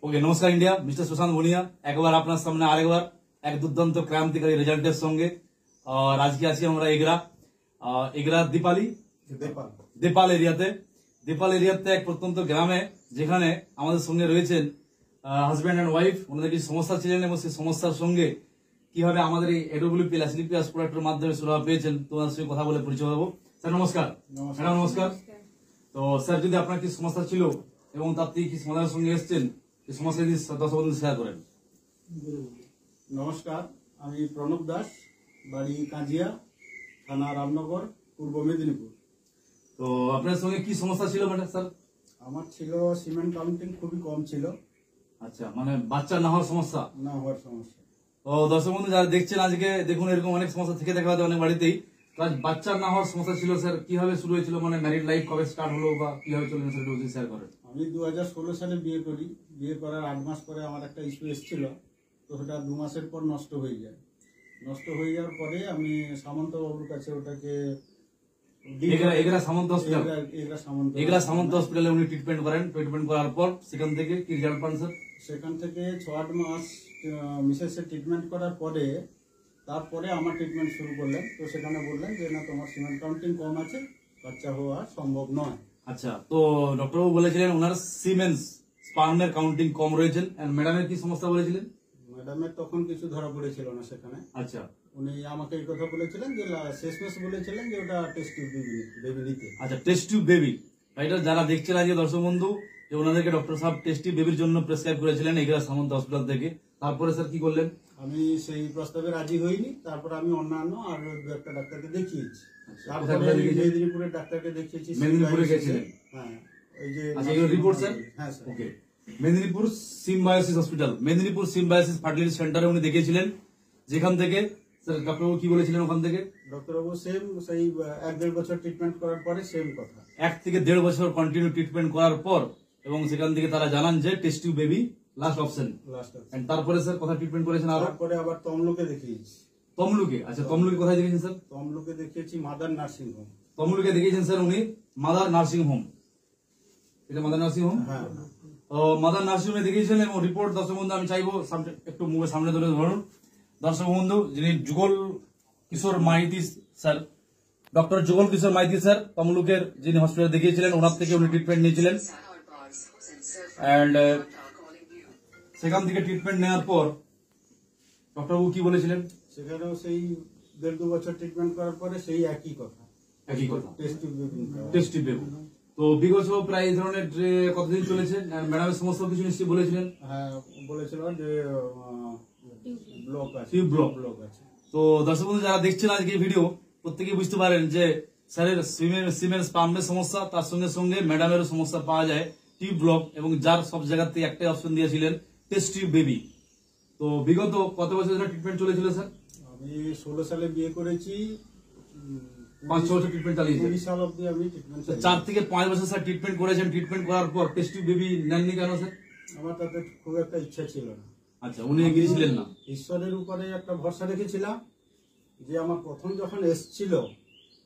ওকে, নমস্কার India. Mister Sushant Bhuniya একবার আপনার সামনে আরেকবার এক দুর্দান্ত ক্রান্তিকারী রেজাল্টের সঙ্গে। আর আজকে আছি আমরা এগরা দেপাল এরিয়াতে এক প্রত্যন্ত গ্রামে, যেখানে আমাদের সঙ্গে রয়েছেন হাজব্যান্ড অ্যান্ড ওয়াইফ। ওনাদের কিছু সমস্যা ছিলেন এবং সেই সমস্যার সঙ্গে কিভাবে আমাদের এই এডব্লিউপি ল্যাসলিপিয়াস প্রোডাক্টের মাধ্যমে সুরাহা পেয়েছেন, তোমার সঙ্গে কথা বলে পরিচয় হবো। স্যার নমস্কার। ম্যাডাম নমস্কার। তো স্যার, যদি আপনার কি সমস্যা ছিল এবং তার থেকে কি সমাধানের সঙ্গে এসছেন, এই সমস্যা যদি দর্শক বন্ধু শেয়ার করেন। নমস্কার, আমি প্রণব দাস, বাড়ি কাজিয়া, থানা রামনগর, পূর্ব মেদিনীপুর। তো আপনার সঙ্গে কি সমস্যা ছিল ম্যাডাম? স্যার আমার ছিল সিমেন্ট কাউন্টিং খুবই কম ছিল। আচ্ছা, মানে বাচ্চা না হওয়ার সমস্যা। না হওয়ার সমস্যা। তো দর্শক বন্ধু যারা দেখছেন আজকে, দেখুন এরকম অনেক সমস্যা থেকে দেখা যায় অনেক বাড়িতেই। আজ বাচ্চা না হওয়ার সমস্যা ছিল। স্যার কিভাবে শুরু হয়েছিল, মানে ম্যারিড লাইফ কবে স্টার্ট হলো বা কিভাবে চলবে, স্যার একটু শেয়ার করেন। আমি 2016 সালে বিয়ে করি। বিয়ে করার 8 মাস পরে আমার একটা ইস্যু এসেছিল, তো সেটা 2 মাসের পর নষ্ট হয়ে যায়। নষ্ট হয়ে যাওয়ার পরে আমি সামন্তবাবুর কাছে ওটাকে এগরা সামন্ত হসপিটালে উনি ট্রিটমেন্ট করেন। ট্রিটমেন্ট করার পর সেখান থেকে কি রেজাল্ট পান স্যার? সেখান থেকে 6-8 মাস মিসেসের ট্রিটমেন্ট করার পরে তারপরে আমার ট্রিটমেন্ট শুরু করলেন। তো সেখানে বললেন যে না, তোমার সিমেন্ট কাউন্টিং কম আছে, বাচ্চা হওয়া সম্ভব নয়। আচ্ছা, তো ডক্টরবাবু বলেছিলেন ওনার সিমেন্স স্পার্মের কাউন্টিং কম রয়েছেন। ম্যাডামের কি সমস্যা বলেছিলেন? ম্যাডামের তখন কিছু ধরা পড়েছিল না সেখানে। আচ্ছা, উনি আমাকে এই কথা বলেছিলেন যে শেষমেশ বলেছিলেন যে ওটা টেস্ট টিউব বেবি নিতে। আচ্ছা, টেস্ট টিউব বেবি। এটা যারা দেখছেন আজকে দর্শক বন্ধু, যে ওনাদেরকে ডক্টর সাহেব টেস্ট টিউব বেবির জন্য প্রেসক্রাইব করেছিলেন এগরা সামন্ত হসপিটাল থেকে। তারপরে স্যার কি করলেন? আমি সেই প্রস্তাবে রাজি হইনি। তারপর আমি অন্যান্য আর একটা ডাক্তারকে দেখিয়েছি। তারপরে মেদিনীপুরের ডাক্তারকে দেখিয়েছি। মেদিনীপুরে গেছিলেন? হ্যাঁ, এই যে আচ্ছা, এই রিপোর্ট স্যার? হ্যাঁ sir. Okay, Medinipur symbiosis hospital, Medinipur symbiosis fertility সেন্টারে উনি দেখিয়েছিলেন। যেখান থেকে স্যার ডক্টরবাবু কি বলেছিলেন ওখান থেকে? ডক্টরবাবু সেম সেই 1-1.5 বছর ট্রিটমেন্ট করার পরে সেম কথা। 1 থেকে 1.5 বছর কন্টিনিউ ট্রিটমেন্ট করার পর, এবং সেখান থেকে তারা জানান যে test tube baby last option. তারপরে স্যার কথা ট্রিটমেন্ট করেছেন আরো? তারপরে আবার তমলুকে দেখিয়েছি। তমলুকে? আচ্ছা, তমলুকে কোথায় দেখিয়েছেন স্যার? তমলুকে দেখিয়েছি মাদার নার্সিং হোম। তমলুকে দেখিয়েছেন স্যার উনি মাদার নার্সিং হোম। এটা মাদার নার্সিং হোম? হ্যাঁ, মাদার নার্সিং হোমে দেখিয়েছেন। এবং রিপোর্ট দর্শক বন্ধু আমি চাইবো একটু মুখের সামনে ধরে ধরুন। দর্শক বন্ধু, যিনি যুগল কিশোর মাইতি স্যার, ডক্টর যুগল কিশোর মাইতি স্যার, তমলুকের যিনি হসপিটাল দেখিয়েছিলেন, ওনার থেকে উনি ট্রিটমেন্ট নিয়েছিলেন। অ্যান্ড সেখান থেকে ট্রিটমেন্ট নেওয়ার পর ডক্টরবাবু কি বলেছিলেন? সেখানেও সেই 1.5-2 বছর ট্রিটমেন্ট করার পরে সেই একই কথা। Test tube baby. তো বিগত প্রায় এই ধরনের কতদিন চলেছে? ম্যাডামের সমস্ত কিছু নিশ্চয়ই বলেছিলেন? হ্যাঁ, বলেছিল যে ব্লক আছে, টিউব ব্লক আছে। তো দর্শক বন্ধু যারা দেখছেন আজকে ভিডিও, প্রত্যেকেই বুঝতে পারেন যে স্যারের সিমেন্ট স্পার্মের সমস্যা, তার সঙ্গে সঙ্গে ম্যাডামেরও সমস্যা পাওয়া যায় টিউব ব্লক, এবং যার সব জায়গাতে একটাই অপশন দিয়েছিলেন টেস্ট টিউব বেবি। তো বিগত কত বছর ধরে ট্রিটমেন্ট চলেছিল স্যার? আমি 16 সালে বিয়ে করেছি, 5-6 বছর ট্রিটমেন্ট চালিয়েছেন। 20 সাল অবধি আমি ট্রিটমেন্ট 4 থেকে 5 বছর স্যার ট্রিটমেন্ট করেছেন। ট্রিটমেন্ট করার পর টেস্ট টিউব বেবি নেননি কেন স্যার? আমার তাতে খুব একটা ইচ্ছা ছিল না। আচ্ছা, উনি গিয়েছিলেন না? ঈশ্বরের উপরে একটা ভরসা রেখেছিলাম যে আমার প্রথম যখন এসছিল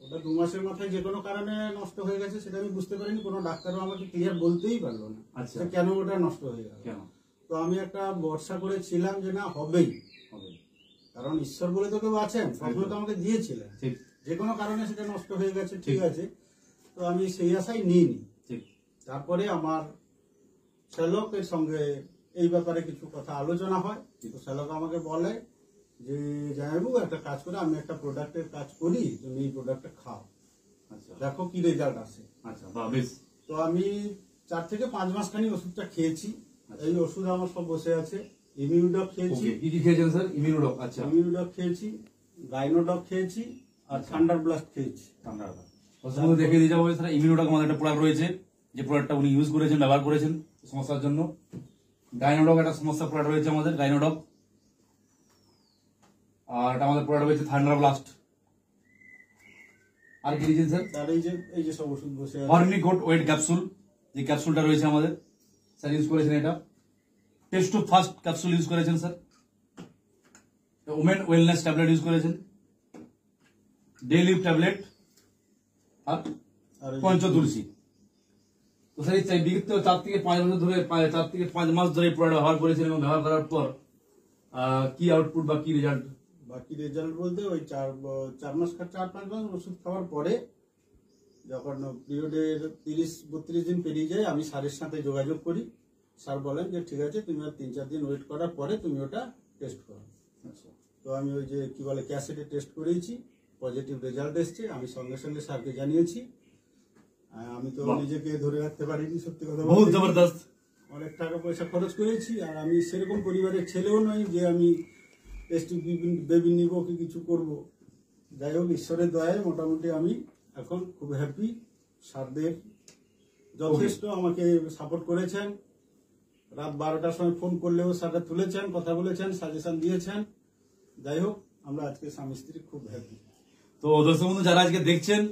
ওটা 2 মাসের মাথায় যে কোনো কারণে নষ্ট হয়ে গেছে, সেটা আমি বুঝতে পারিনি। কোনো ডাক্তারও আমাকে ক্লিয়ার বলতেই পারলো না কেন ওটা নষ্ট হয়ে গেল। তো আমি একটা ভরসা করেছিলাম যে না, হবেই হবে, কারণ ঈশ্বর বলে তো কেউ আছেন। প্রথমে তো আমাকে দিয়েছিলেন, যে কোনো কারণে সেটা নষ্ট হয়ে গেছে, ঠিক আছে। তো আমি সেই আশাই নিইনি। তারপরে আমার শ্যালকের সঙ্গে এই ব্যাপারে কিছু কথা আলোচনা হয়। তো শ্যালক আমাকে বলে যে জামাইবাবু, একটা কাজ করে, আমি একটা প্রোডাক্টের কাজ করি, তুমি এই প্রোডাক্টটা খাও, দেখো কি রেজাল্ট আসে। আচ্ছা, বেশ। তো আমি 4 থেকে 5 মাস খানি ওষুধটা খেয়েছি। এই ওষুধ আমার সব বসে আছে। ইমিউডক খেয়েছি। কি খেয়েছেন স্যার? ইমিউডক। আচ্ছা, ইমিউডক খেয়েছি, গাইনোডক খেয়েছি, আর থান্ডার ব্লাস্ট খেয়েছি। দেখে দিয়ে যাবো স্যার। ইমিউডক আমাদের একটা প্রোডাক্ট রয়েছে, যে প্রোডাক্টটা উনি ইউজ করেছেন, ব্যবহার করেছেন সমস্যার জন্য। গাইনোডক একটা সমস্যা প্রোডাক্ট রয়েছে আমাদের, গাইনোডক। আর এটা আমাদের প্রোডাক্ট রয়েছে থান্ডার ব্লাস্ট। আর কি দিয়েছেন স্যার? তার এই যে সব ওষুধ বসে আছে। হর্নিকোট ওয়েট ক্যাপসুল, যে ক্যাপসুলটা রয়েছে আমাদের, স্যার ইউজ করেছেন এটা। Test to first capsule use করেছেন sir. Women wellness tablet use করেছেন, ডে লিভ ট্যাবলেট, আর পঞ্চতুলসী। তো তো স্যার এই বিগত 4 থেকে 5 বছর ধরে 4 থেকে 5 মাস ধরে এই প্রোডাক্ট ব্যবহার করেছেন এবং ব্যবহার করার পর কি আউটপুট বা কি রেজাল্ট? বাকি রেজাল্ট বলতে ওই 4 মাস 4-5 মাস ওষুধ খাওয়ার পরে যখন পিরিয়ডের 30-32 দিন পেরিয়ে যায় আমি স্যারের সাথে যোগাযোগ করি। স্যার বলেন যে ঠিক আছে তুমি আর 3-4 দিন ওয়েট করার পরে তুমি ওটা টেস্ট করো। আচ্ছা, তো আমি ওই যে কি বলে ক্যাসেটে টেস্ট করেছি, পজিটিভ রেজাল্ট এসছে। আমি সঙ্গে সঙ্গে স্যারকে জানিয়েছি। আমি তো নিজেকে ধরে রাখতে পারিনি, সত্যি কথা বহুত জবরদস্ত, অনেক টাকা পয়সা খরচ করেছি। আর আমি সেরকম পরিবারের ছেলেও নই যে আমি টেস্ট বেবি নিব কি কিছু করব। যাই হোক, ঈশ্বরের দয়ায় মোটামুটি আমি এখন খুব হ্যাপি। স্যারদের যথেষ্ট আমাকে সাপোর্ট করেছেন। রাত 12টার সময় ফোন করলেও স্যাররা তুলেছেন, কথা বলেছেন, সাজেশন দিয়েছেন। যাই হোক, আমরা আজকে স্বামী স্ত্রী খুব হ্যাপি। তো দর্শক বন্ধু যারা আজকে দেখছেন,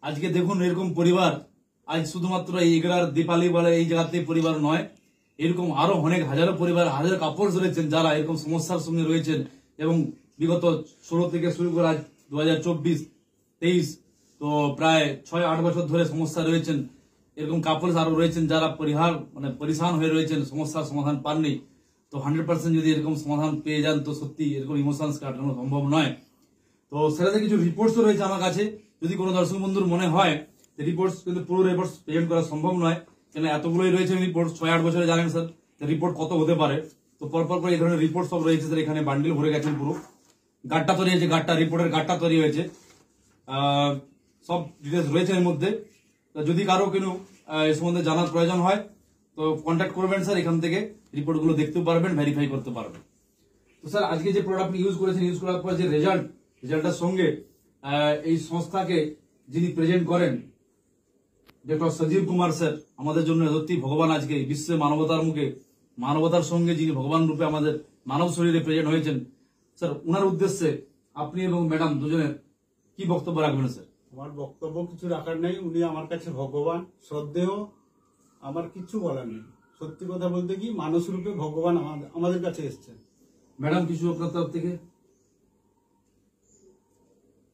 আজকে দেখুন এরকম পরিবার আজ শুধুমাত্র এই এগরার দীপালি বলে এই জায়গাতে পরিবার নয়, এরকম আরো অনেক হাজারো পরিবার, হাজার কাপড় রয়েছেন যারা এরকম সমস্যার সঙ্গে রয়েছেন এবং বিগত 16 থেকে শুরু করে আজ 2024-23 তো প্রায় 6-8 বছর ধরে সমস্যা রয়েছেন। এরকম কাপড় আরো রয়েছেন যারা পরিশান হয়ে রয়েছেন, সমস্যার সমাধান পাননি। তো 100% যদি এরকম সমাধান পেয়ে যান তো সত্যি এরকম ইমোশনস কাটানো সম্ভব নয়। তো সেটাতে কিছু রিপোর্টসও রয়েছে আমার কাছে। যদি কোনো দর্শক বন্ধুর মনে হয় রিপোর্টস, কিন্তু পুরো রিপোর্টস প্রেজেন্ট করা সম্ভব নয়, কেন এতগুলোই রয়েছে রিপোর্ট। 6-8 বছরে জানেন স্যার রিপোর্ট কত হতে পারে। তো পরপর করে এই ধরনের রিপোর্ট সব রয়েছে স্যার, এখানে বান্ডিল ভরে গেছেন পুরো। গাট্টা তৈরি হয়েছে, রিপোর্টের গাট্টা তৈরি হয়েছে, সব ডিটেলস রয়েছে এর মধ্যে। তো যদি কারো কোনো এই সম্বন্ধে জানার প্রয়োজন হয় তো কন্ট্যাক্ট করবেন স্যার, এখান থেকে রিপোর্টগুলো দেখতেও পারবেন, ভেরিফাই করতে পারবেন। তো স্যার আজকে যে প্রোডাক্ট আপনি ইউজ করেছেন, ইউজ করার পর যে রেজাল্টের সঙ্গে এই সংস্থাকে যিনি প্রেজেন্ট করেন ডক্টর সঞ্জীব কুমার স্যার, আমাদের জন্য সত্যি ভগবান। আজকে বিশ্বে মানবতার মুখে, মানবতার সঙ্গে যিনি ভগবান রূপে আমাদের মানব শরীরে প্রেজেন্ট হয়েছেন স্যার, ওনার উদ্দেশ্যে আপনি এবং ম্যাডাম দুজনের কি বক্তব্য রাখবেন স্যার? আমার বক্তব্য কিছু রাখার নেই। উনি আমার কাছে ভগবান, শ্রদ্ধেয়। আমার কিছু বলার নেই। সত্যি কথা বলতে কি, মানুষ রূপে ভগবান আমাদের কাছে এসেছেন। ম্যাডাম কিছু আপনার তরফ থেকে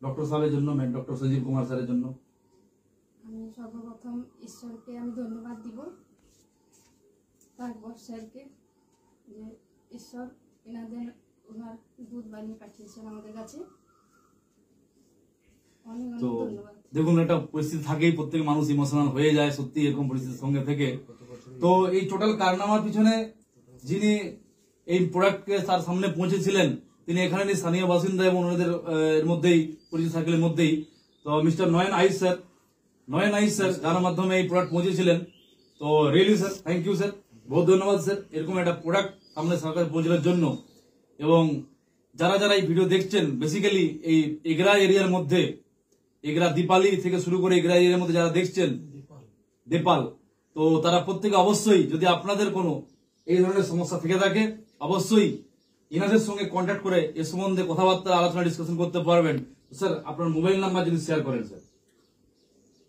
ডক্টর সাহেবের জন্য, ডক্টর সঞ্জীব কুমার স্যারের জন্য? আমি সর্বপ্রথম ঈশ্বরকে আমি ধন্যবাদ দিব, তারপর স্যারকে, যে ঈশ্বর ওনার দুধ বানিয়ে পাঠিয়েছেন আমাদের কাছে। তো দেখুন, একটা পরিস্থিতি থাকেই, প্রত্যেক মানুষ ইমোশনাল হয়ে যায় সত্যি এরকম পরিস্থিতির সঙ্গে থেকে। তো এই টোটাল কারনামার পিছনে যিনি এই প্রোডাক্টকে তার সামনে পৌঁছেছিলেন তিনি এখানে স্থানীয় বাসিন্দা এবং ওনাদের মধ্যেই পরিচিত সার্কেলের মধ্যেই তো মিস্টার নয়ন আইস স্যার, যার মাধ্যমে এই প্রোডাক্ট পৌঁছেছিলেন। তো really sir thank you sir, বহুত ধন্যবাদ স্যার এরকম একটা প্রোডাক্ট সামনে সরকার পৌঁছানোর জন্য। এবং যারা যারা এই ভিডিও দেখছেন, বেসিক্যালি এই এগরা এরিয়ার মধ্যে, এগরা দীপালি থেকে শুরু করে এগরা এরিয়ার মধ্যে যারা দেখছেন, দেপাল, তো তারা প্রত্যেকে অবশ্যই যদি আপনাদের কোনো এই ধরনের সমস্যা থেকে থাকে অবশ্যই ইনাদের সঙ্গে কন্ট্যাক্ট করে এ সম্বন্ধে কথাবার্তা, আলোচনা, ডিসকাশন করতে পারবেন। স্যার আপনার মোবাইল নাম্বার যদি শেয়ার করেন স্যার।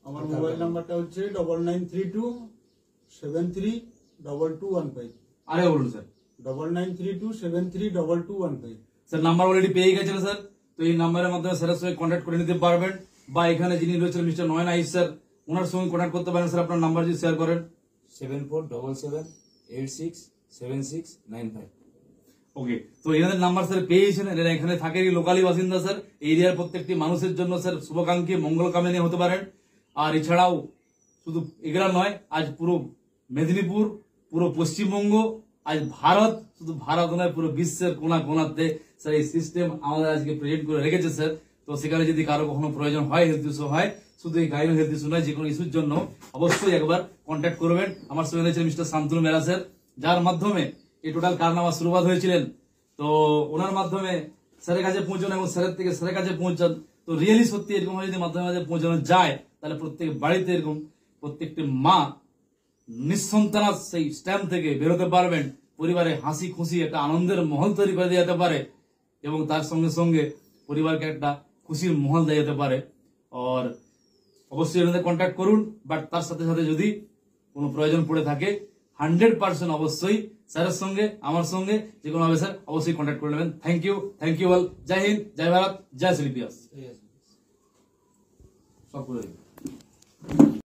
আমার মোবাইল নাম্বারটা হচ্ছে 9932732215। আরে বলুন স্যার। 9932732215। স্যার নাম্বার অলরেডি পেয়ে গেছেন স্যার। তো এই নাম্বারের মাধ্যমে স্যারের সঙ্গে কন্ট্যাক্ট করে নিতে পারবেন, বা এখানে যিনি রয়েছেন মিস্টার নয়ন আইস স্যার, ওনার সঙ্গে কন্ট্যাক্ট করতে পারেন। স্যার আপনার নাম্বার যদি শেয়ার করেন। 7477867695। ওকে, তো এনাদের নাম্বার স্যার পেয়েছেন। এরা এখানে থাকে, লোকালি বাসিন্দা স্যার। এই এরিয়ার প্রত্যেকটি মানুষের জন্য স্যার শুভাকাঙ্ক্ষী, মঙ্গল কামনা হতে পারেন। আর এছাড়াও শুধু এগুলা নয়, আজ পুরো মেদিনীপুর, পুরো পশ্চিমবঙ্গ, আজ ভারত, শুধু ভারত নয় পুরো বিশ্বের কোনা কোনাতে স্যার এই সিস্টেম আমাদের আজকে প্রেজেন্ট করে রেখেছে স্যার। তো সেখানে যদি কারো কখনো প্রয়োজন হয়, হেলথ ইস্যু হয়, শুধু এই গাইনো হেলথ ইস্যু নয়, যে কোনো ইস্যুর জন্য অবশ্যই একবার কন্ট্যাক্ট করবেন। আমার সঙ্গে রয়েছে মিস্টার শান্তনু মেরা স্যার, যার মাধ্যমে এই টোটাল কারনামা শুরুবাত হয়েছিলেন। তো ওনার মাধ্যমে স্যারের কাছে পৌঁছান এবং স্যারের থেকে স্যারের কাছে পৌঁছান। তো রিয়েলি সত্যি এরকম যদি মাধ্যমে মাঝে পৌঁছানো যায়, তাহলে প্রত্যেক বাড়িতে এরকম প্রত্যেকটি মা নিঃসন্তানা সেই স্ট্যাম্প থেকে বেরোতে পারবেন, পরিবারে হাসি খুশি একটা আনন্দের মহল তৈরি করে দিয়ে যেতে পারে, এবং তার সঙ্গে সঙ্গে পরিবারকে একটা খুশির মহল দেওয়া যেতে পারে। আর অবশ্যই এনাদের কন্ট্যাক্ট করুন, বাট তার সাথে সাথে যদি কোনো প্রয়োজন পড়ে থাকে 100% অবশ্যই স্যারের সঙ্গে, আমার সঙ্গে, যে কোনো ভাবে স্যার অবশ্যই কন্ট্যাক্ট করে নেবেন। Thank you all. জয় হিন্দ, জয় ভারত, জয় শ্রী পিয়াস। সব করে